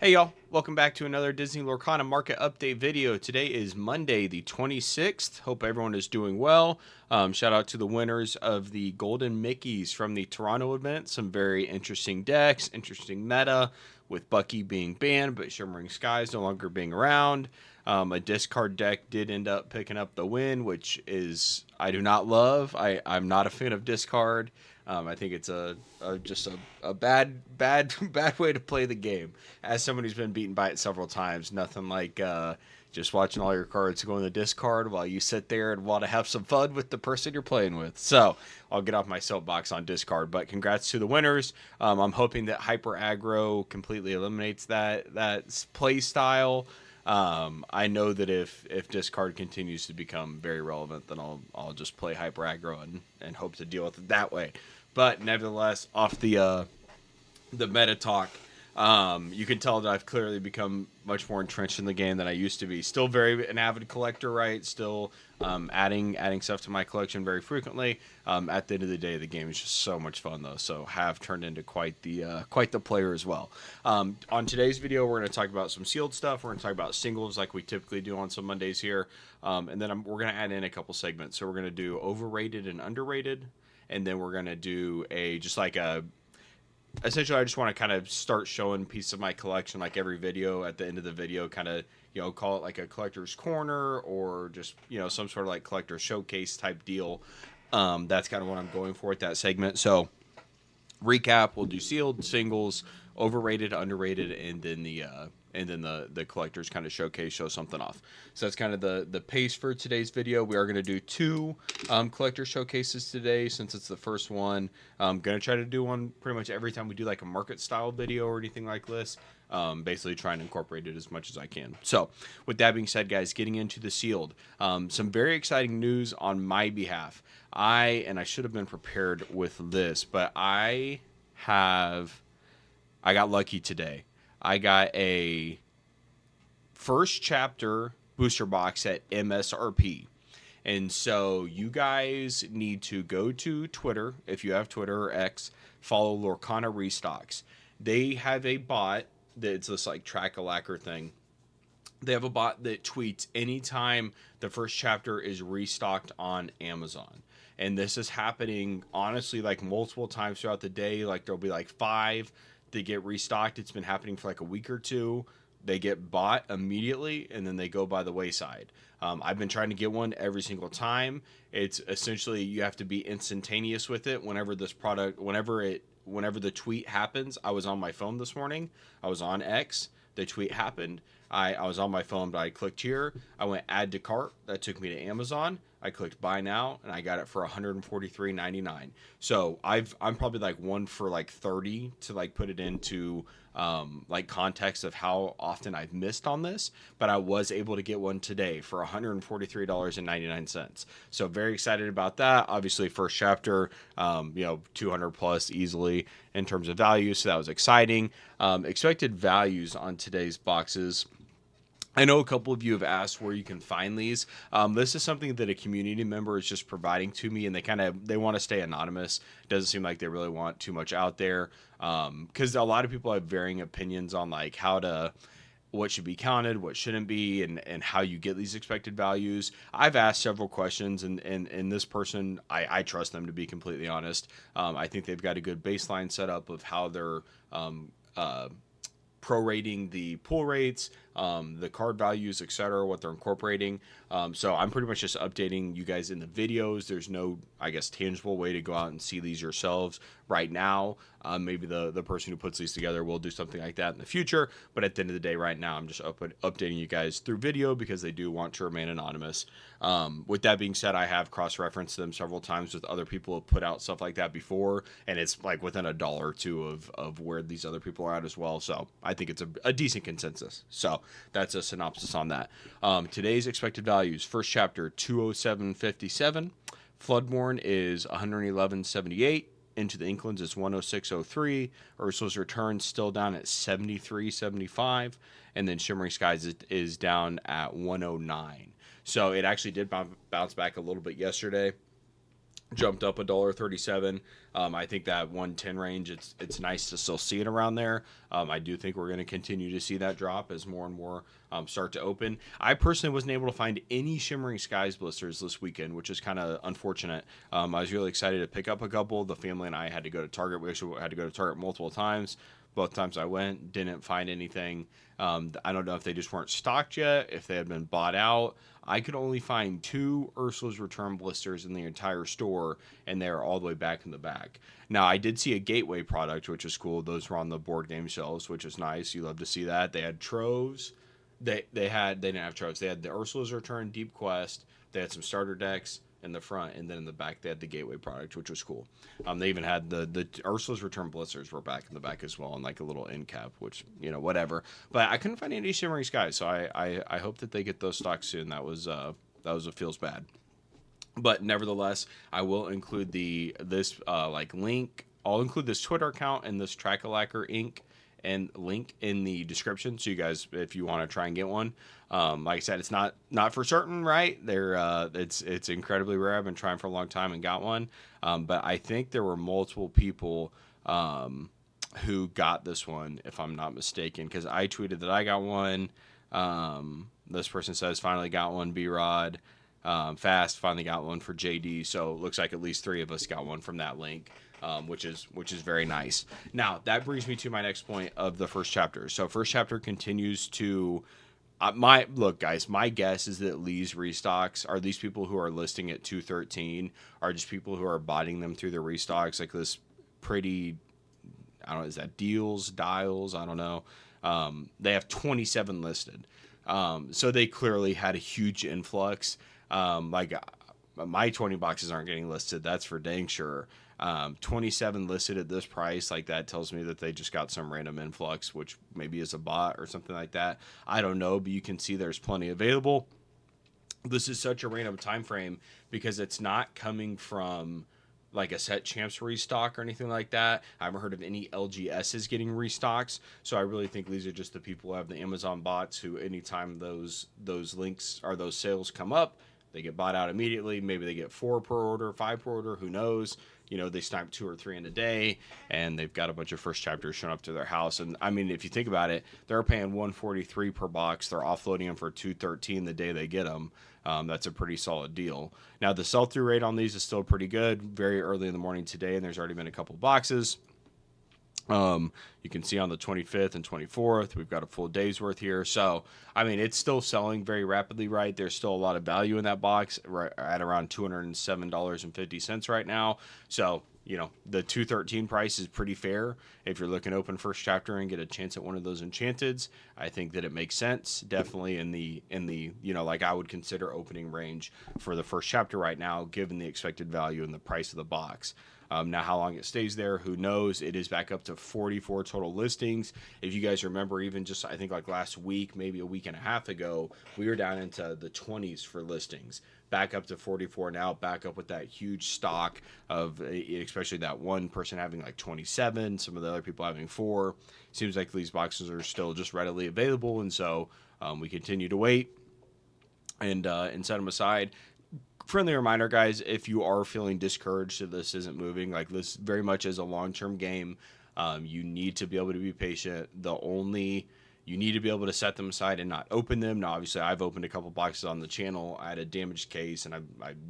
Hey y'all, welcome back to another Disney Lorcana market update video. Today is Monday the 26th. Hope everyone is doing well. Shout out to the winners of the Golden Mickeys from the Toronto event. Some very interesting decks, interesting meta with Bucky being banned, but Shimmering Skies no longer being around. A discard deck did end up picking up the win, which is I do not love. I'm not a fan of discard. I think it's just a bad way to play the game. As someone who's been beaten by it several times, nothing like just watching all your cards go in the discard while you sit there and want to have some fun with the person you're playing with. So I'll get off my soapbox on discard, but congrats to the winners. I'm hoping that hyper aggro completely eliminates that play style. I know that if discard continues to become very relevant, then I'll just play hyper aggro and hope to deal with it that way. But nevertheless, off the meta talk, you can tell that I've clearly become much more entrenched in the game than I used to be. Still very an avid collector, right? Still adding stuff to my collection very frequently. At the end of the day, the game is just so much fun though. So have turned into quite the player as well. On today's video, we're going to talk about some sealed stuff. We're going to talk about singles like we typically do on some Mondays here, and then we're going to add in a couple segments. So we're going to do overrated and underrated, and then we're going to do essentially I just want to kind of start showing pieces of my collection like every video. At the end of the video, kind of call it like a collector's corner or just some sort of like collector showcase type deal. That's kind of what I'm going for with that segment. So recap, we'll do sealed, singles, overrated, underrated, and then the collectors kind of showcase, show something off. So that's kind of the pace for today's video. We are going to do two collector showcases today since it's the first one. I'm going to try to do one pretty much every time we do like a market style video or anything like this. Basically trying to incorporate it as much as I can. So with that being said, guys, getting into the sealed, some very exciting news on my behalf. I should have been prepared with this, but I got lucky today. I got a first chapter booster box at MSRP. And so you guys need to go to Twitter, if you have Twitter or X, follow Lorcana Restocks. They have a bot that's this like track a lacquer thing. They have a bot that tweets anytime the first chapter is restocked on Amazon. And this is happening honestly like multiple times throughout the day. Like there'll be like 5 that get restocked. It's been happening for like a week or two. They get bought immediately and then they go by the wayside. I've been trying to get one every single time. It's essentially you have to be instantaneous with it. Whenever the tweet happens, I was on my phone this morning. I was on X. The tweet happened. I was on my phone, but I clicked here. I went add to cart. That took me to Amazon. I clicked buy now, and I got it for $143.99. So I'm probably like one for like 30 to like put it into like context of how often I've missed on this. But I was able to get one today for $143.99. So very excited about that. Obviously, first chapter, 200 plus easily in terms of value. So that was exciting. Expected values on today's boxes. I know a couple of you have asked where you can find these. This is something that a community member is just providing to me, and they want to stay anonymous. It doesn't seem like they really want too much out there, because a lot of people have varying opinions on like what should be counted, what shouldn't be, and how you get these expected values. I've asked several questions, and this person, I trust them to be completely honest. I think they've got a good baseline setup of how they're prorating the pool rates, the card values, etc., what they're incorporating. So I'm pretty much just updating you guys in the videos. There's no, I guess, tangible way to go out and see these yourselves right now. Maybe the person who puts these together will do something like that in the future. But at the end of the day, right now, I'm just updating you guys through video because they do want to remain anonymous. With that being said, I have cross-referenced them several times with other people who have put out stuff like that before, and it's like within $1 or $2 of where these other people are at as well. So I think it's a decent consensus. So that's a synopsis on that. Today's expected values: first chapter 207.57, Floodborn is 111.78. Into the Inklings is 106.03. Ursula's Return still down at 73.75, and then Shimmering Skies is down at 109. So it actually did bounce back a little bit yesterday. jumped up $1.37. I think that 110 range, it's nice to still see it around there. I do think we're going to continue to see that drop as more and more start to open. I personally wasn't able to find any Shimmering Skies blisters this weekend, which is kind of unfortunate. I was really excited to pick up a couple. The family and I had to go to Target. We actually had to go to Target multiple times. Both times I went, didn't find anything. I don't know if they just weren't stocked yet, if they had been bought out. I could only find 2 Ursula's Return blisters in the entire store, and they're all the way back in the back. Now, I did see a Gateway product, which is cool. Those were on the board game shelves, which is nice. You love to see that. They had Troves. They didn't have Troves. They had the Ursula's Return Deep Quest. They had some starter decks in the front, and then in the back they had the Gateway product, which was cool. They even had the Ursula's Return blisters were back in the back as well, and like a little end cap, which, you know, whatever. But I couldn't find any Shimmering Skies, so I hope that they get those stocks soon. That was what feels bad. But nevertheless, I will include this link. I'll include this Twitter account and this Track-a-Lacker Inc. and link in the description, so you guys, if you want to try and get one. Like I said, it's not for certain, right? It's incredibly rare. I've been trying for a long time and got one. But I think there were multiple people who got this one, if I'm not mistaken, because I tweeted that I got one. This person says finally got one. B-Rod. Fast finally got one for JD. So it looks like at least 3 of us got one from that link. Which is very nice. Now that brings me to my next point of the first chapter. So first chapter continues to look, guys. My guess is that Lee's restocks are these people who are listing at 213 are just people who are buying them through the restocks, like this pretty. I don't know, is that dials? I don't know. They have 27 listed, so they clearly had a huge influx. My 20 boxes aren't getting listed. That's for dang sure. 27 listed at this price, like that tells me that they just got some random influx, which maybe is a bot or something like that. I don't know, but you can see there's plenty available. This is such a random time frame because it's not coming from like a set champs restock or anything like that. I haven't heard of any LGSs getting restocks, so I really think these are just the people who have the Amazon bots who anytime those links or those sales come up, they get bought out immediately. Maybe they get 4 per order, 5 per order, who knows. You know, they snipe 2 or 3 in a day, and they've got a bunch of first chapters showing up to their house. And I mean, if you think about it, they're paying $143 per box. They're offloading them for $213 the day they get them. That's a pretty solid deal. Now, the sell-through rate on these is still pretty good. Very early in the morning today, and there's already been a couple boxes. You can see on the 25th and 24th, we've got a full day's worth here. So, I mean, it's still selling very rapidly, right? There's still a lot of value in that box, right at around $207.50 right now. So, you know, the 213 price is pretty fair. If you're looking to open first chapter and get a chance at one of those enchanteds, I think that it makes sense. Definitely in the, you know, like I would consider opening range for the first chapter right now, given the expected value and the price of the box. Now, how long it stays there, who knows? It is back up to 44 total listings. If you guys remember, even just I think like last week, maybe a week and a half ago, we were down into the 20s for listings. Back up to 44 now, back up with that huge stock of especially that one person having like 27, some of the other people having 4. Seems like these boxes are still just readily available, and so we continue to wait and set them aside. Friendly reminder, guys, if you are feeling discouraged that this isn't moving, like this very much is a long-term game. You need to be able to be patient. You need to be able to set them aside and not open them. Now, obviously, I've opened a couple boxes on the channel. I had a damaged case, and I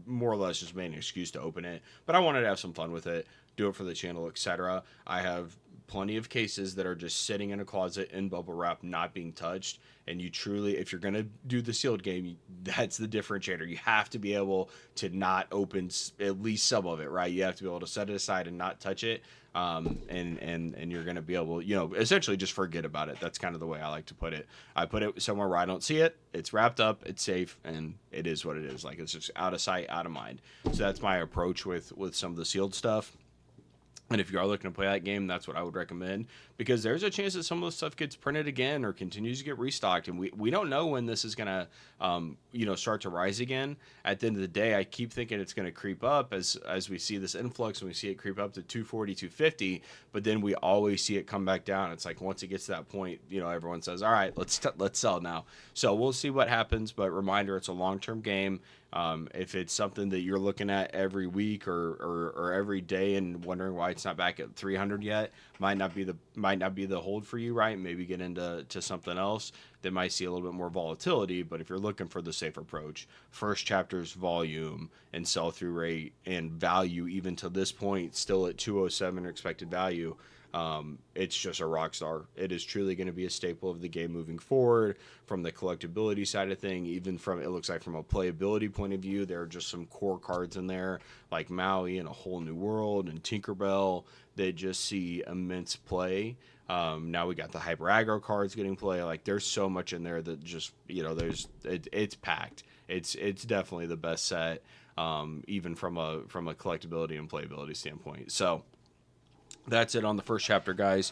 more or less just made an excuse to open it. But I wanted to have some fun with it, do it for the channel, etc. I have plenty of cases that are just sitting in a closet in bubble wrap, not being touched. And you truly, if you're going to do the sealed game, that's the differentiator. You have to be able to not open at least some of it, right? You have to be able to set it aside and not touch it. And you're going to be able, you know, essentially just forget about it. That's kind of the way I like to put it. I put it somewhere where I don't see it. It's wrapped up. It's safe. And it is what it is. Like, it's just out of sight, out of mind. So that's my approach with some of the sealed stuff. And if you are looking to play that game, that's what I would recommend, because there's a chance that some of the stuff gets printed again or continues to get restocked. And we don't know when this is going to, start to rise again. At the end of the day, I keep thinking it's going to creep up as we see this influx and we see it creep up to 240, 250. But then we always see it come back down. It's like once it gets to that point, you know, everyone says, all right, let's sell now. So we'll see what happens. But reminder, it's a long-term game. If it's something that you're looking at every week or every day and wondering why it's not back at 300 yet, might not be the hold for you, right? Maybe get into something else that might see a little bit more volatility. But if you're looking for the safe approach, first chapter's volume and sell through rate and value, even to this point, still at 207 expected value. It's just a rock star. It is truly going to be a staple of the game moving forward. From the collectability side of thing, even from, it looks like, from a playability point of view, there are just some core cards in there like Maui and A Whole New World and Tinkerbell that just see immense play. Now we got the hyper aggro cards getting play. Like, there's so much in there that just, it's packed. It's definitely the best set, even from a collectability and playability standpoint. So that's it on the first chapter, guys.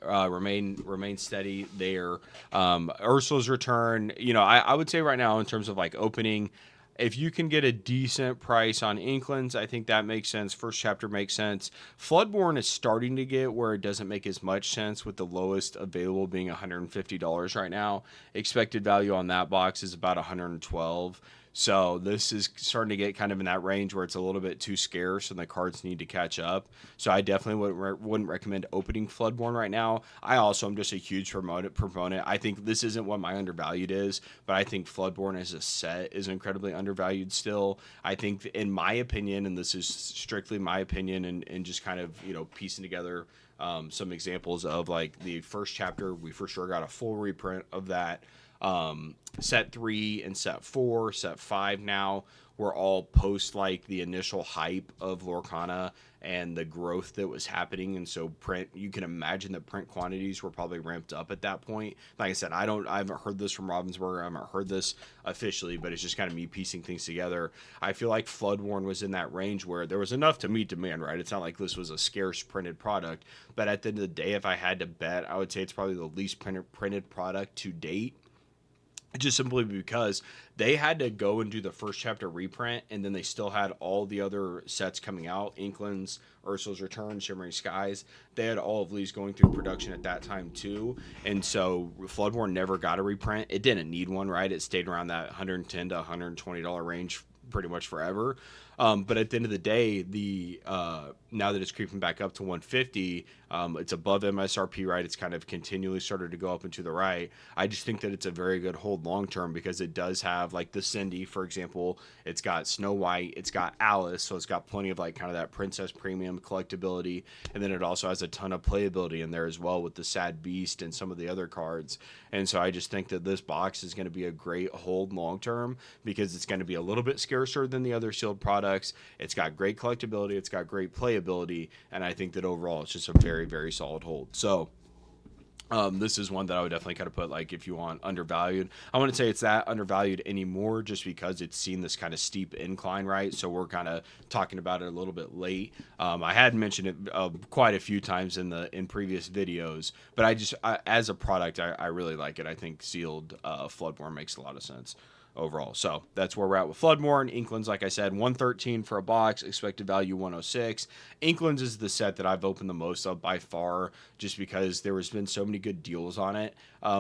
Remain steady there. Ursula's return. I would say right now, in terms of like opening, if you can get a decent price on Inklings, I think that makes sense. First chapter makes sense. Floodborne is starting to get where it doesn't make as much sense, with the lowest available being $150 right now. Expected value on that box is about $112. So this is starting to get kind of in that range where it's a little bit too scarce and the cards need to catch up. So I definitely wouldn't recommend opening Floodborne right now. I also am just a huge proponent. I think this isn't what my undervalued is, but I think Floodborne as a set is incredibly undervalued still. I think, in my opinion, and this is strictly my opinion, and just kind of, piecing together some examples of like the first chapter, we for sure got a full reprint of that. Set 3 and set 4, set 5 now were all post like the initial hype of Lorcana and the growth that was happening. And so you can imagine that print quantities were probably ramped up at that point. Like I said, I haven't heard this from Ravensburger. I haven't heard this officially, but it's just kind of me piecing things together. I feel like Floodborne was in that range where there was enough to meet demand, right? It's not like this was a scarce printed product, but at the end of the day, if I had to bet, I would say it's probably the least printed product to date, just simply because they had to go and do the first chapter reprint, and then they still had all the other sets coming out: Inklings, Ursula's Return, Shimmering Skies. They had all of these going through production at that time too, and so Floodborne never got a reprint. It didn't need one, right? It stayed around that $110 to $120 range pretty much forever. But at the end of the day, now that it's creeping back up to 150, it's above MSRP, right? It's kind of continually started to go up and to the right. I just think that it's a very good hold long term, because it does have like the Cindy, for example. It's got Snow White, it's got Alice, so it's got plenty of like kind of that princess premium collectability, and then it also has a ton of playability in there as well with the Sad Beast and some of the other cards. And so I just think that this box is going to be a great hold long term, because it's going to be a little bit scarcer than the other sealed products. It's got great collectability, it's got great playability, and I think that overall it's just a very, very solid hold. So this is one that I would definitely kind of put, like, if you want undervalued. I wouldn't say it's that undervalued anymore, just because it's seen this kind of steep incline, right? So we're kind of talking about it a little bit late. I had mentioned it quite a few times in previous videos, but as a product, I really like it. I think sealed Floodborne makes a lot of sense overall. So that's where we're at with Floodborne. Inklings, like I said, 113 for a box, expected value 106. Inklings is the set that I've opened the most of by far, just because there has been so many good deals on it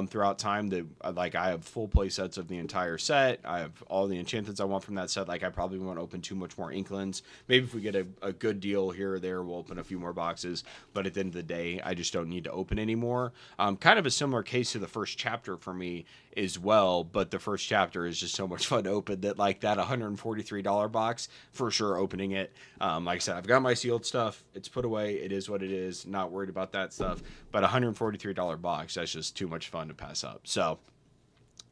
throughout time that, like, I have full play sets of the entire set. I have all the enchantments I want from that set. Like, I probably won't open too much more Inklings. Maybe if we get a good deal here or there, we'll open a few more boxes. But at the end of the day, I just don't need to open anymore. Kind of a similar case to the first chapter for me as well, but the first chapter is just so much fun to open that, like, that $143 box, for sure opening it. Like I said, I've got my sealed stuff. It's put away. It is what it is. Not worried about that stuff. But $143 box, that's just too much fun to pass up. So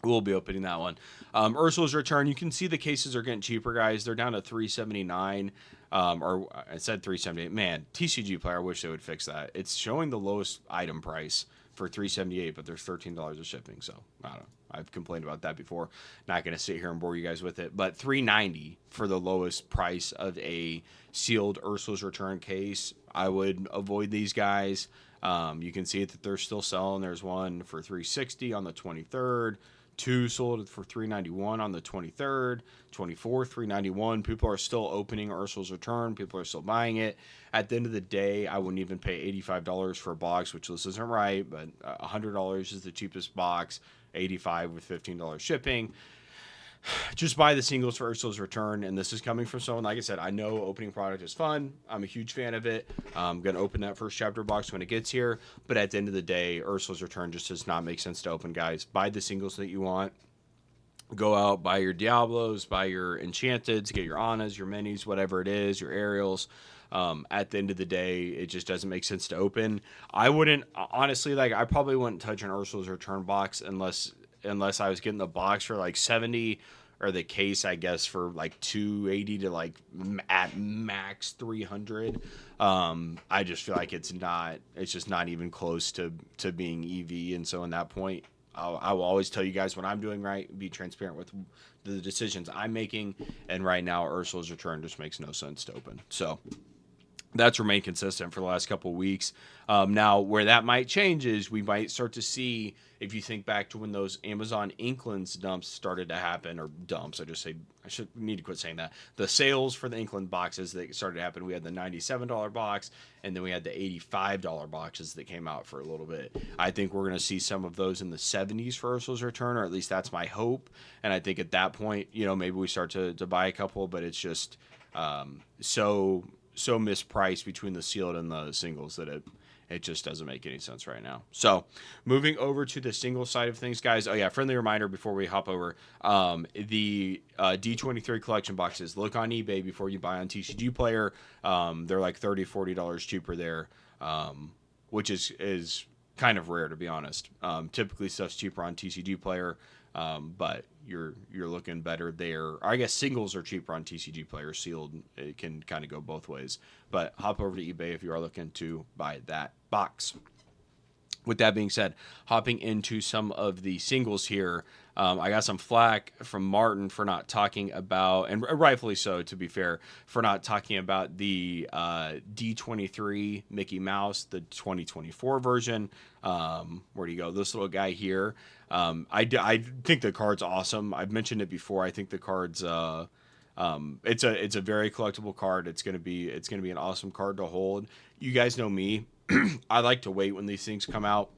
we'll be opening that one. Ursula's Return. You can see the cases are getting cheaper, guys. They're down to $379. Or I said $378. Man, TCG Player, I wish they would fix that. It's showing the lowest item price for $378, but there's $13 of shipping. So I don't know. I've complained about that before. Not going to sit here and bore you guys with it. But $390 for the lowest price of a sealed Ursula's Return case. I would avoid these guys. You can see that they're still selling. There's one for $360 on the 23rd. Two sold for $391 on the 23rd, 24th, $391. People are still opening Ursula's Return. People are still buying it. At the end of the day, I wouldn't even pay $85 for a box, which this isn't right, but $100 is the cheapest box, $85 with $15 shipping. just buy the singles for Ursula's Return. And this is coming from someone, like I said, I know opening product is fun. I'm a huge fan of it. I'm going to open that first chapter box when it gets here. But at the end of the day, Ursula's Return just does not make sense to open, guys. Buy the singles that you want. Go out, buy your Diablos, buy your Enchanteds, get your Annas, your Minis, whatever it is, your Ariels. At the end of the day, it just doesn't make sense to open. I wouldn't, honestly, like, I probably wouldn't touch an Ursula's Return box unless I was getting the box for like 70, or the case, I guess, for like 280 to like at max 300. I just feel like it's just not even close to being EV. And so in that point, I will always tell you guys what I'm doing right, be transparent with the decisions I'm making. And right now, Ursula's Return just makes no sense to open. So that's remained consistent for the last couple of weeks. Now, where that might change is we might start to see, if you think back to when those Amazon Inklings dumps started to happen, or dumps, I should need to quit saying that. The sales for the Inkling boxes that started to happen, we had the $97 box, and then we had the $85 boxes that came out for a little bit. I think we're going to see some of those in the 70s for Ursula's Return, or at least that's my hope. And I think at that point, maybe we start to buy a couple, but it's just so mispriced between the sealed and the singles that it just doesn't make any sense right now. So moving over to the single side of things, guys. Oh yeah, friendly reminder before we hop over. The D23 collection boxes, look on eBay before you buy on TCG Player. They're like $30, $40 cheaper there, which is kind of rare, to be honest. Typically stuff's cheaper on TCG Player. But you're looking better there. I guess singles are cheaper on TCG Player. Sealed, it can kind of go both ways. But hop over to eBay if you are looking to buy that box. With that being said, hopping into some of the singles here, I got some flack from Martin for not talking about, and rightfully so, to be fair, for not talking about the D23 Mickey Mouse, the 2024 version. Where do you go? This little guy here. I think the card's awesome. I've mentioned it before. I think the card's it's a very collectible card. It's gonna be an awesome card to hold. You guys know me. I like to wait when these things come out.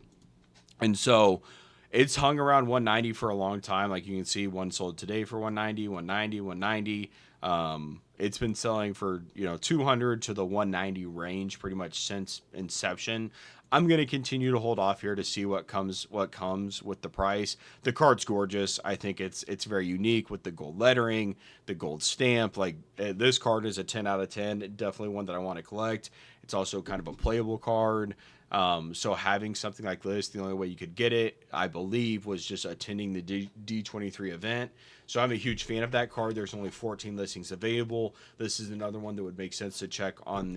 And so it's hung around 190 for a long time. Like you can see, one sold today for 190, 190, 190. It's been selling for 200 to the 190 range pretty much since inception. I'm going to continue to hold off here to see what comes with the price. The card's gorgeous. I think it's very unique with the gold lettering, the gold stamp. Like this card is a 10 out of 10. Definitely one that I want to collect. It's also kind of a playable card. So having something like this, the only way you could get it, I believe, was just attending the D23 event. So I'm a huge fan of that card. There's only 14 listings available. This is another one that would make sense to check on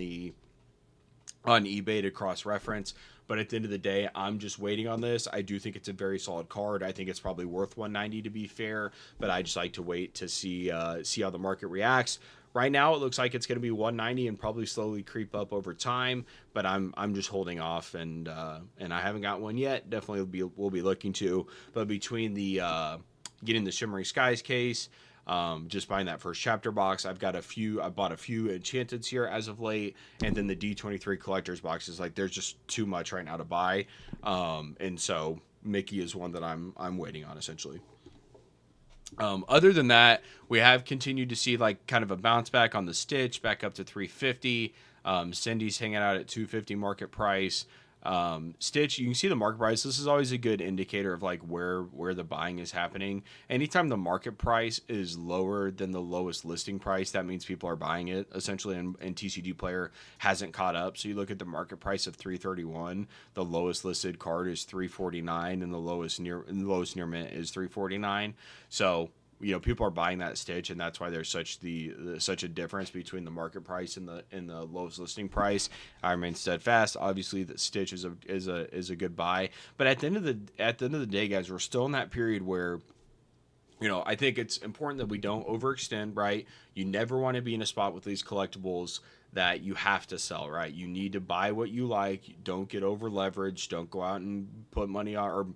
eBay to cross-reference. But at the end of the day, I'm just waiting on this. I do think it's a very solid card. I think it's probably worth 190 to be fair, but I just like to wait to see how the market reacts. Right now, it looks like it's going to be 190 and probably slowly creep up over time. But I'm just holding off, and I haven't got one yet. Definitely we'll be looking to. But between the getting the Shimmering Skies case, just buying that first chapter box, I bought a few Enchanteds here as of late, and then the D23 collector's boxes. Like there's just too much right now to buy, and so Mickey is one that I'm waiting on essentially. Other than that, we have continued to see like kind of a bounce back on the Stitch, back up to 350. Cindy's hanging out at 250 market price. Stitch, you can see the market price. This is always a good indicator of like where the buying is happening. Anytime the market price is lower than the lowest listing price, that means people are buying it essentially, and TCG Player hasn't caught up. So you look at the market price of 331, the lowest listed card is 349, and the lowest near mint is 349. So people are buying that Stitch, and that's why there's such a difference between the market price and the lowest listing price. I remain steadfast. Obviously, the Stitch is a good buy, but at the end of the day, guys, we're still in that period where I think it's important that we don't overextend. Right, you never want to be in a spot with these collectibles that you have to sell. Right, you need to buy what you like. Don't get over leveraged. Don't go out and put money on or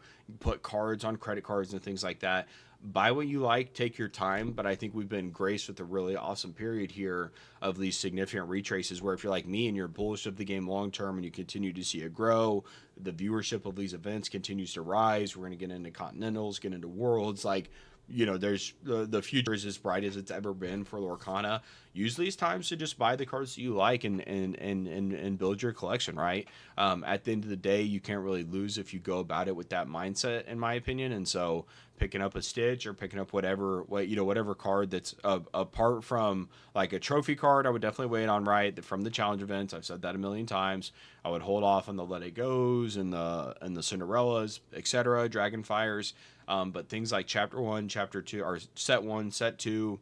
put cards on credit cards and things like that. Buy what you like, take your time, but I think we've been graced with a really awesome period here of these significant retraces where if you're like me and you're bullish of the game long term and you continue to see it grow, the viewership of these events continues to rise. We're going to get into Continentals, get into Worlds. Like there's the future is as bright as it's ever been for Lorcana. Usually, it's times to just buy the cards that you like and build your collection. Right. At the end of the day, you can't really lose if you go about it with that mindset, in my opinion. And so, picking up a Stitch or picking up whatever card that's apart from like a trophy card, I would definitely wait on. Right, from the challenge events. I've said that a million times. I would hold off on the Let It Goes and the Cinderellas, etc. Dragonfires. But things like Chapter 1, Chapter 2, or Set 1, Set 2,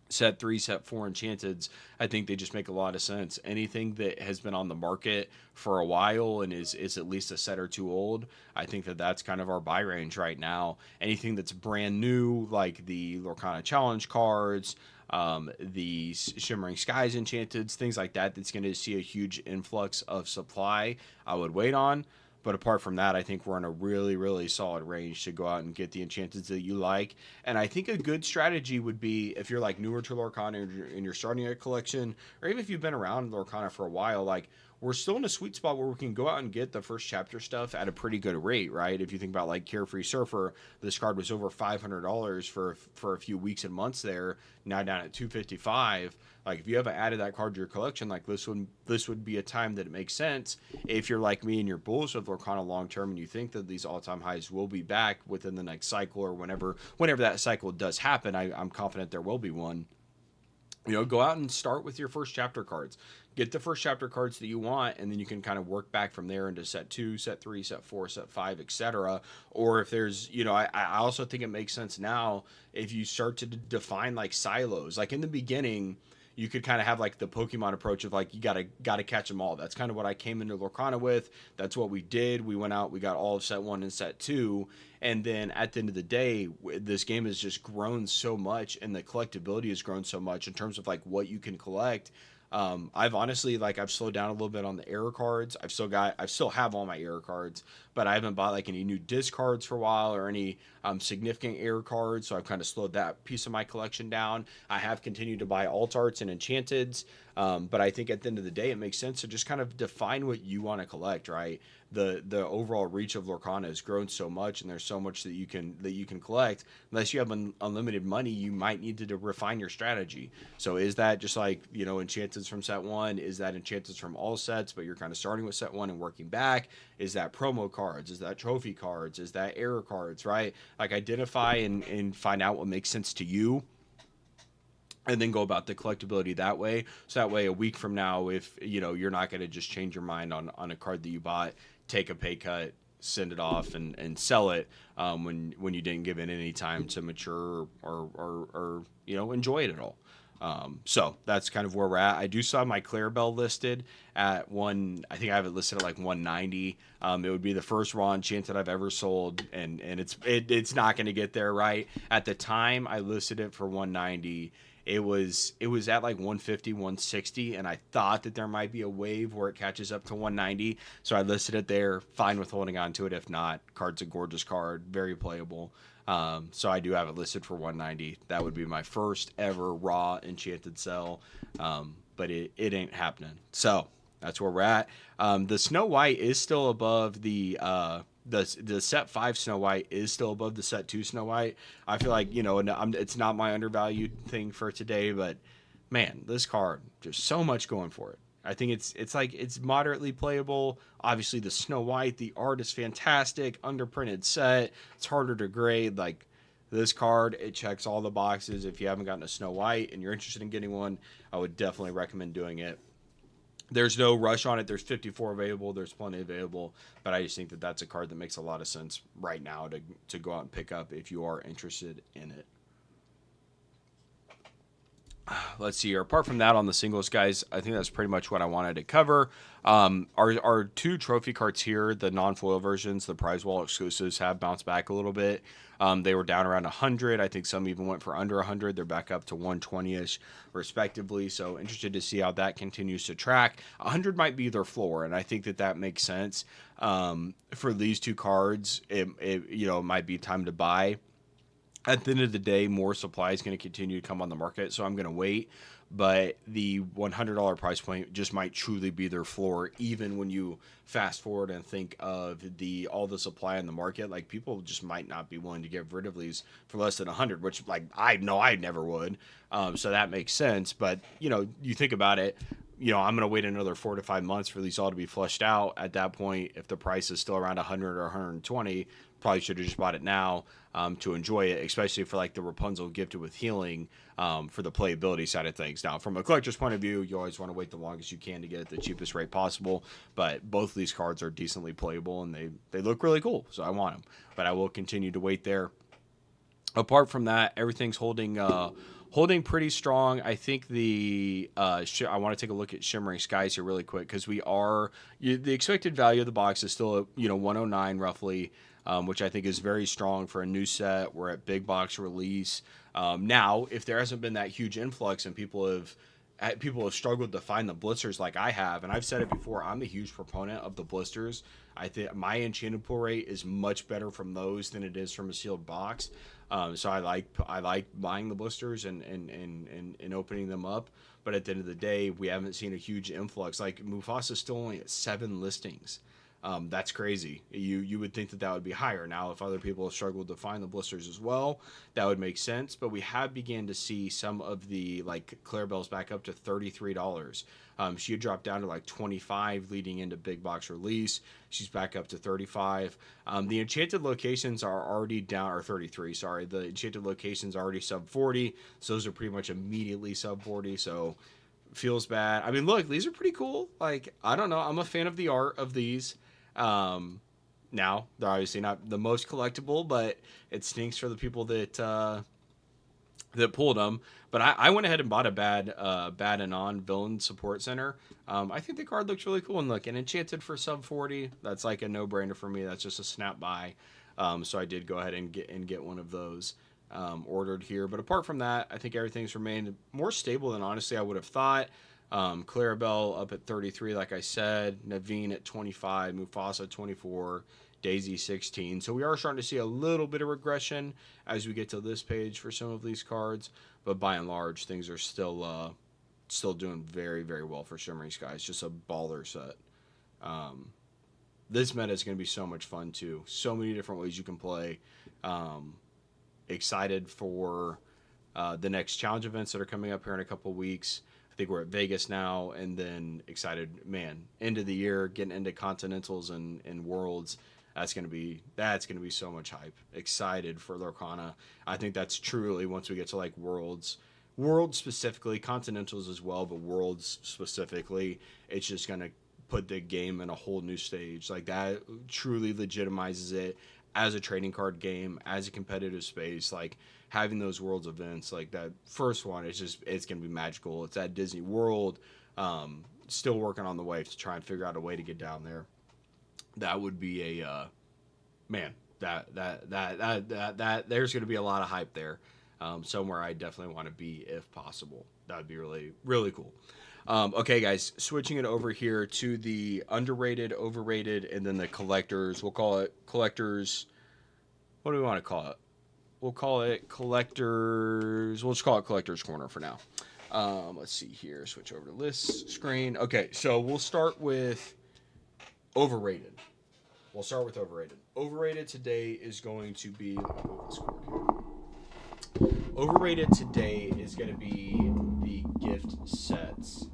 Set 3, Set 4 Enchanteds, I think they just make a lot of sense. Anything that has been on the market for a while and is at least a set or two old, I think that's kind of our buy range right now. Anything that's brand new, like the Lorcana Challenge cards, the Shimmering Skies Enchanteds, things like that, that's going to see a huge influx of supply, I would wait on. But apart from that, I think we're in a really, really solid range to go out and get the enchantments that you like. And I think a good strategy would be if you're like newer to Lorcana and you're starting a collection, or even if you've been around Lorcana for a while, like we're still in a sweet spot where we can go out and get the first chapter stuff at a pretty good rate, right? If you think about like Carefree Surfer, this card was over $500 for a few weeks and months there, now down at 255. Like if you haven't added that card to your collection, like this would be a time that it makes sense. If you're like me and you're bullish with Lorcana long term and you think that these all time highs will be back within the next cycle or whenever that cycle does happen, I'm confident there will be one. Go out and start with your first chapter cards. Get the first chapter cards that you want, and then you can kind of work back from there into set 2, set 3, set 4, set 5, etc. Or if there's, I also think it makes sense now if you start to define like silos. Like in the beginning, you could kind of have like the Pokemon approach of like you gotta catch them all. That's kind of what I came into Lorcana with. That's what we did. We went out, we got all of set 1 and set 2, and then at the end of the day, this game has just grown so much, and the collectability has grown so much in terms of like what you can collect. I've honestly I've slowed down a little bit on the error cards. I still have all my error cards, but I haven't bought like any new disc cards for a while or any significant error cards. So I've kind of slowed that piece of my collection down. I have continued to buy alt arts and enchanteds, but I think at the end of the day, it makes sense to just kind of define what you want to collect, right? The overall reach of Lorcana has grown so much, and there's so much that you can collect. Unless you have unlimited money, you might need to refine your strategy. So is that just like enchantments from set 1? Is that enchantments from all sets, but you're kind of starting with set 1 and working back? Is that promo cards? Is that trophy cards? Is that error cards? Right? Like identify and find out what makes sense to you, and then go about the collectability that way. So that way, a week from now, if you're not going to just change your mind on a card that you bought, take a pay cut, send it off, and sell it when you didn't give it any time to mature or enjoy it at all. So that's kind of where we're at. I do saw my Clarabelle listed at one. I think I have it listed at like 190. It would be the first raw enchanted I've ever sold, and it's not going to get there. Right at the time I listed it for 190. It was at like 150, 160, and I thought that there might be a wave where it catches up to 190. So I listed it there, fine with holding on to it. If not, card's a gorgeous card, very playable. So I do have it listed for 190. That would be my first ever raw enchanted sell, but it ain't happening. So that's where we're at. The Snow White is still above the set 5 Snow White is still above the set 2 Snow White. I feel like it's not my undervalued thing for today, but man, this card, there's so much going for it. I think it's moderately playable. Obviously, the Snow White, the art is fantastic. Underprinted set. It's harder to grade. Like this card, it checks all the boxes. If you haven't gotten a Snow White and you're interested in getting one, I would definitely recommend doing it. There's no rush on it. There's 54 available. There's plenty available. But I just think that that's a card that makes a lot of sense right now to go out and pick up if you are interested in it. Let's see here. Apart from that, on the singles, guys, I think that's pretty much what I wanted to cover. Our 2 trophy cards here, the non-foil versions, the prize wall exclusives, have bounced back a little bit. They were down around 100. I think some even went for under 100. They're back up to 120-ish, respectively. So interested to see how that continues to track. 100 might be their floor, and I think that makes sense. For these 2 cards, it might be time to buy. At the end of the day, more supply is going to continue to come on the market, so I'm going to wait. But the $100 price point just might truly be their floor, even when you fast forward and think of the all the supply in the market. Like, people just might not be willing to get rid of these for less than 100, which, like, I know I never would. So that makes sense. But you think about it. I'm going to wait another 4 to 5 months for these all to be flushed out. At that point, if the price is still around 100 or 120, probably should have just bought it now to enjoy it, especially for like the Rapunzel gifted with healing for the playability side of things. Now, from a collector's point of view, you always want to wait the longest you can to get it the cheapest rate possible. But both of these cards are decently playable and they look really cool, so I want them. But I will continue to wait there. Apart from that, everything's holding pretty strong. I think I want to take a look at Shimmering Skies here really quick because the expected value of the box is still at 109 roughly, which I think is very strong for a new set. We're at big box release. Now, if there hasn't been that huge influx and people have struggled to find the blisters like I have, and I've said it before, I'm a huge proponent of the blisters. I think my enchanted pull rate is much better from those than it is from a sealed box. So I like buying the blisters and opening them up. But at the end of the day, we haven't seen a huge influx. Like, Mufasa's still only at 7 listings. That's crazy. You would think that would be higher. Now, if other people have struggled to find the blisters as well, that would make sense. But we have began to see some of the, like, Clarabelle's back up to $33. She had dropped down to like 25 leading into big box release. She's back up to 35. The enchanted locations are already down, or 33, sorry. The enchanted locations are already sub 40. So those are pretty much immediately sub 40. So feels bad. I mean, look, these are pretty cool. Like, I don't know. I'm a fan of the art of these. Now, they're obviously not the most collectible, but it stinks for the people that pulled them. But I went ahead and bought a bad Anon villain support center. I think the card looks really cool. And look, an enchanted for sub 40, that's like a no-brainer for me. That's just a snap buy. So I did go ahead and get one of those ordered here. But apart from that, I think everything's remained more stable than honestly I would have thought. Clarabelle up at 33, like I said. Naveen at 25. Mufasa at 24. Daisy 16. So we are starting to see a little bit of regression as we get to this page for some of these cards. But by and large, things are still doing very, very well for Shimmering Skies. Just a baller set. This meta is going to be so much fun too. So many different ways you can play. Excited for the next challenge events that are coming up here in a couple weeks. I think we're at Vegas now, and then excited, man, end of the year, getting into Continentals and Worlds. That's gonna be so much hype. Excited for Lorcana. I think that's truly, once we get to like Worlds specifically, Continentals as well, but Worlds specifically, it's just gonna put the game in a whole new stage. Like, that truly legitimizes it as a trading card game, as a competitive space. Like, having those Worlds events, like that first one, it's gonna be magical. It's at Disney World. Still working on the way to try and figure out a way to get down there. That would be a man. That there's going to be a lot of hype there. Somewhere I definitely want to be if possible. That would be really, really cool. Okay, guys, switching it over here to the underrated, overrated, and then the collectors. We'll call it collectors. What do we want to call it? We'll call it collectors. We'll just call it collectors corner for now. Let's see here. Switch over to list screen. Okay, so we'll start with overrated. Overrated today is going to be. Overrated today is going to be the gift sets.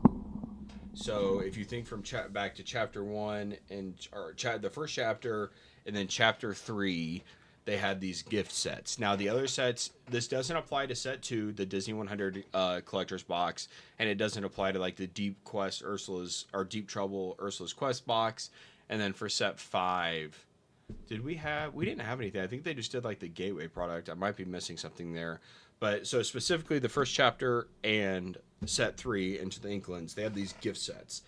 So if you think from back to chapter 1 the first chapter and then chapter 3, they had these gift sets. Now the other sets, this doesn't apply to set 2, the Disney 100 collector's box, and it doesn't apply to like the Deep Deep Trouble Ursula's Quest box. And then for set 5, we didn't have anything. I think they just did like the Gateway product. I might be missing something there. But so specifically the first chapter and set 3 Into the Inklings, they have these gift sets.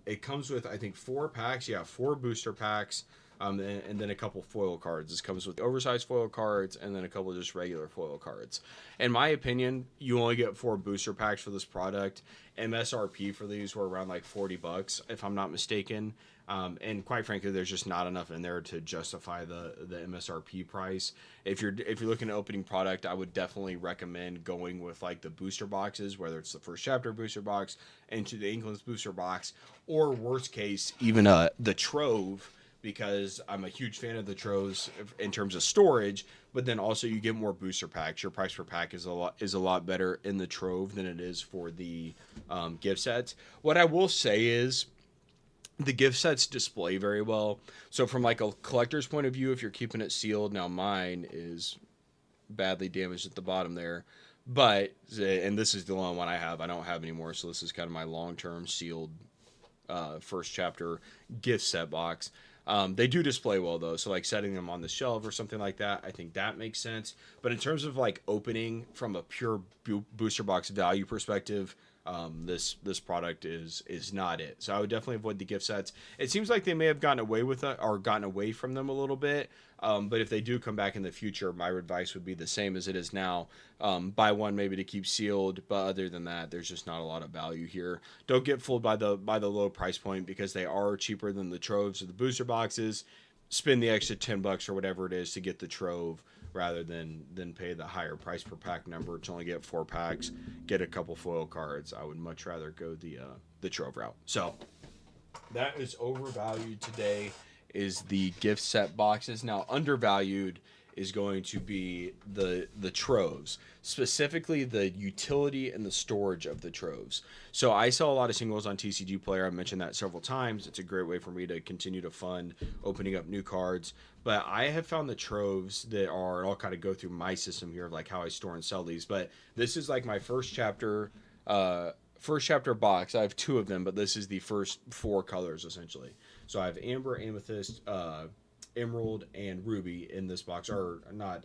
It comes with, I think, 4 packs. Yeah, 4 booster packs. and then a couple foil cards. This comes with oversized foil cards and then a couple of just regular foil cards. In my opinion, you only get 4 booster packs for this product. MSRP for these were around like $40, if I'm not mistaken. And quite frankly, there's just not enough in there to justify the MSRP price. If you're looking at opening product, I would definitely recommend going with like the booster boxes, whether it's the first chapter booster box, Into the Inklands booster box, or worst case, even the Trove, because I'm a huge fan of the Troves in terms of storage, but then also you get more booster packs. Your price per pack is a lot better in the Trove than it is for the gift sets. What I will say is the gift sets display very well. So from like a collector's point of view, if you're keeping it sealed, now mine is badly damaged at the bottom there. But, and this is the only one I have. I don't have anymore. So this is kind of my long-term sealed first chapter gift set box. They do display well though. So like setting them on the shelf or something like that, I think that makes sense. But in terms of like opening from a pure booster box value perspective, this product is not it. So I would definitely avoid the gift sets. It seems like they may have gotten away with it or gotten away from them a little bit. But if they do come back in the future, my advice would be the same as it is now. Buy one maybe to keep sealed, but other than that, there's just not a lot of value here. Don't get fooled by the low price point because they are cheaper than the Troves or the booster boxes. Spend the extra $10 or whatever it is to get the Trove rather than pay the higher price per pack number to only get 4 packs, get a couple foil cards. I would much rather go the Trove route. So that is overvalued today, is the gift set boxes. Now undervalued is going to be the Troves, specifically the utility and the storage of the Troves. So I sell a lot of singles on TCG Player. I've mentioned that several times. It's a great way for me to continue to fund opening up new cards. But I have found the Troves that are, and I'll kind of go through my system here of like how I store and sell these. But this is like my first chapter box. I have 2 of them, but this is the first 4 colors essentially. So I have Amber, Amethyst, Emerald, and Ruby in this box, or not,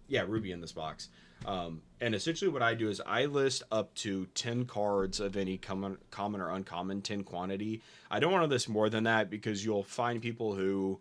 Ruby in this box. And essentially what I do is I list up to 10 cards of any common or uncommon, 10 quantity. I don't want to list more than that because you'll find people who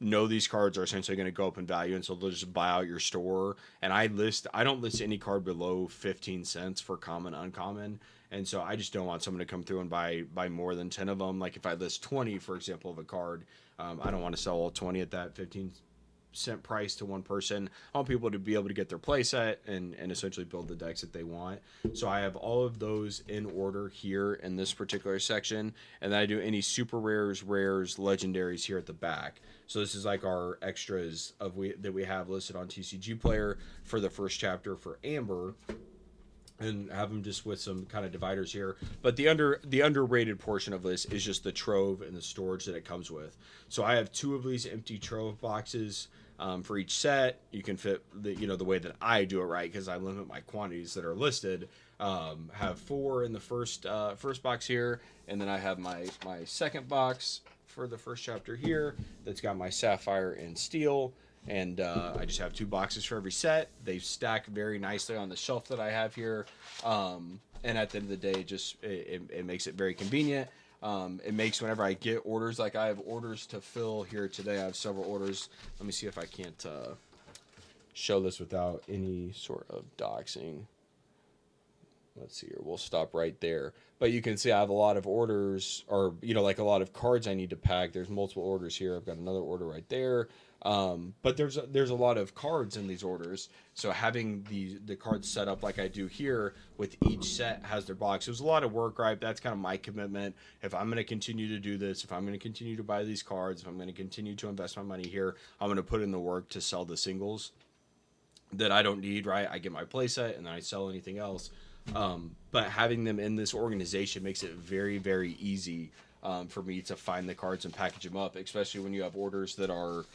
know these cards are essentially going to go up in value, and so they'll just buy out your store. And I don't list any card below 15 cents for common, uncommon. And so I just don't want someone to come through and buy more than 10 of them. Like if I list 20, for example, of a card, I don't want to sell all 20 at that 15-cent price to one person. I want people to be able to get their play set and essentially build the decks that they want. So I have all of those in order here in this particular section. And then I do any super rares, legendaries here at the back. So this is like our extras that we have listed on TCG Player for the first chapter for Amber, and have them just with some kind of dividers here. But the underrated portion of this is just the Trove and the storage that it comes with. So I have 2 of these empty Trove boxes for each set. You can fit the way that I do it, right, because I limit my quantities that are listed. Have 4 in the first box here, and then I have my second box for the first chapter here that's got my Sapphire and Steel. And I just have 2 boxes for every set. They stack very nicely on the shelf that I have here. And at the end of the day, it makes it very convenient. It makes whenever I get orders, like I have orders to fill here today. I have several orders. Let me see if I can't show this without any sort of doxing. Let's see here. We'll stop right there. But you can see I have a lot of orders, or like a lot of cards I need to pack. There's multiple orders here. I've got another order right there. But there's a lot of cards in these orders. So having the cards set up like I do here with each set has their box. It was a lot of work, right? That's kind of my commitment. If I'm going to continue to do this, if I'm going to continue to buy these cards, if I'm going to continue to invest my money here, I'm going to put in the work to sell the singles that I don't need, right? I get my playset and then I sell anything else. But having them in this organization makes it very, very easy for me to find the cards and package them up, especially when you have orders that are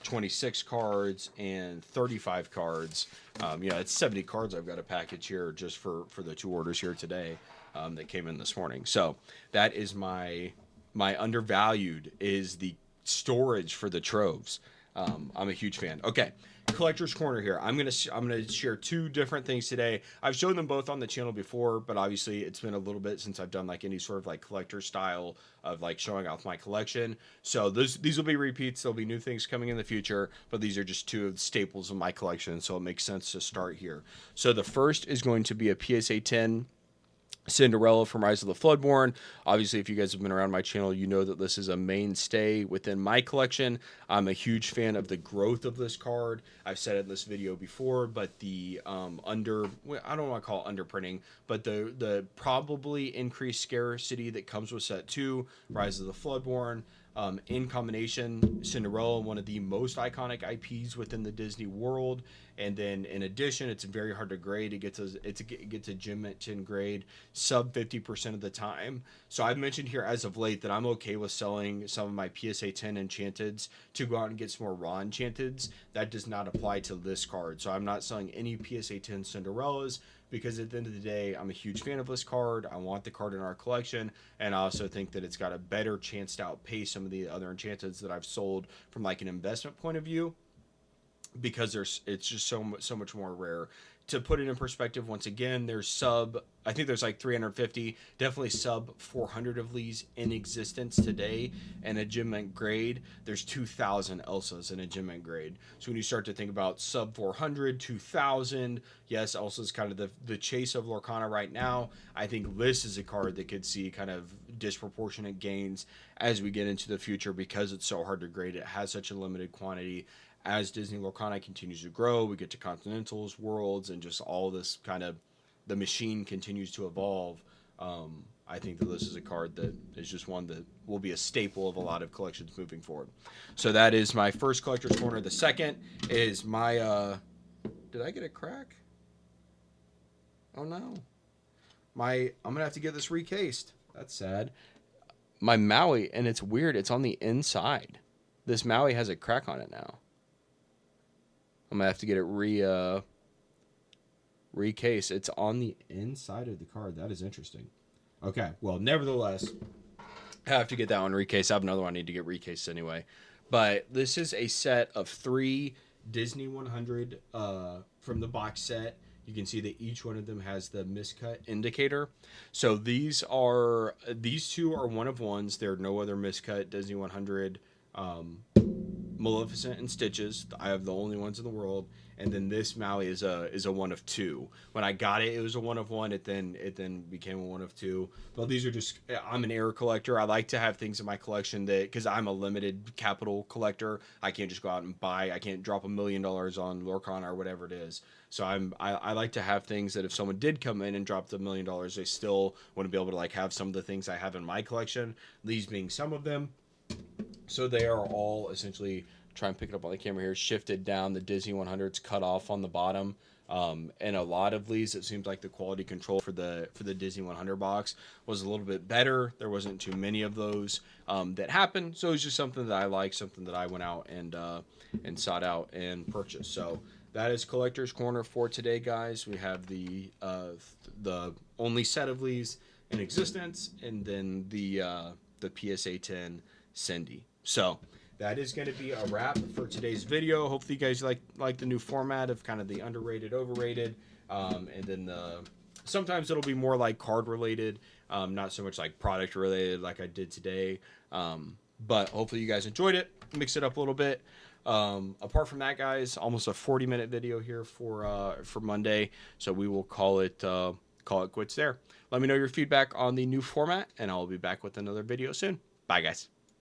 26 cards and 35 cards. It's 70 cards I've got a package here just for the 2 orders here today that came in this morning. So that is my undervalued is the storage for the Troves. I'm a huge fan. Okay, collector's corner here. I'm gonna share two different things today. I've shown them both on the channel before, but obviously it's been a little bit since I've done like any sort of like collector style of like showing off my collection. So these will be repeats. There'll be new things coming in the future, but these are just two of the staples of my collection, so it makes sense to start here. So the first is going to be a PSA 10 Cinderella from Rise of the Floodborn. Obviously, if you guys have been around my channel, you know that this is a mainstay within my collection. I'm a huge fan of the growth of this card. I've said it in this video before, but the I don't want to call it underprinting, but the probably increased scarcity that comes with set 2, Rise of the Floodborn, in combination, Cinderella, one of the most iconic IPs within the Disney world. And then in addition, it's very hard to grade. It gets a gem mention grade sub 50% of the time. So I've mentioned here as of late that I'm okay with selling some of my PSA 10 enchanteds to go out and get some more raw enchanteds. That does not apply to this card. So I'm not selling any PSA 10 Cinderellas, because at the end of the day, I'm a huge fan of this card. I want the card in our collection, and I also think that it's got a better chance to outpace some of the other enchanteds that I've sold from like an investment point of view, because it's just so much more rare. To put it in perspective, once again, I think there's like 350, definitely sub 400 of these in existence today. And a gem mint grade, there's 2,000 Elsas in a gem mint grade. So when you start to think about sub 400, 2,000, yes, Elsa's kind of the chase of Lorcana right now. I think this is a card that could see kind of disproportionate gains as we get into the future, because it's so hard to grade. It has such a limited quantity. As Disney Lorcana continues to grow, we get to Continentals, Worlds, and just all this kind of, the machine continues to evolve. I think that this is a card that is just one that will be a staple of a lot of collections moving forward. So that is my first collector's corner. The second is my, did I get a crack? Oh no. I'm going to have to get this recased. That's sad. My Maui, and it's weird, it's on the inside. This Maui has a crack on it now. I'm gonna have to get it recase. It's on the inside of the card. That is interesting. Okay, well, nevertheless, I have to get that one recased. I have another one I need to get recased anyway. But this is a set of 3 Disney 100 from the box set. You can see that each one of them has the miscut indicator. So these two are one of ones. There are no other miscut Disney 100 Maleficent and Stitches. I have the only ones in the world. And then this Maui is a one of 2. When I got it, it was a one of 1. It then became a one of 2. But these are just, I'm an error collector. I like to have things in my collection that, because I'm a limited capital collector, I can't just go out and buy. I can't drop $1 million on Lorcana or whatever it is. So I like to have things that if someone did come in and drop the $1 million, they still want to be able to like have some of the things I have in my collection. These being some of them. So they are all essentially, try and pick it up on the camera here, shifted down. The Disney 100's cut off on the bottom. And a lot of these, it seems like the quality control for the Disney 100 box was a little bit better. There wasn't too many of those that happened. So it's just something that I like, something that I went out and sought out and purchased. So that is Collector's Corner for today, guys. We have the only set of these in existence, and then the PSA 10 Cindy. So that is going to be a wrap for today's video. Hopefully you guys like the new format of kind of the underrated, overrated, and then sometimes it'll be more like card related, not so much like product related like I did today. But hopefully you guys enjoyed it. Mix it up a little bit. Apart from that, guys, almost a 40-minute video here for Monday, so we will call it quits there. Let me know your feedback on the new format, and I'll be back with another video soon. Bye, guys.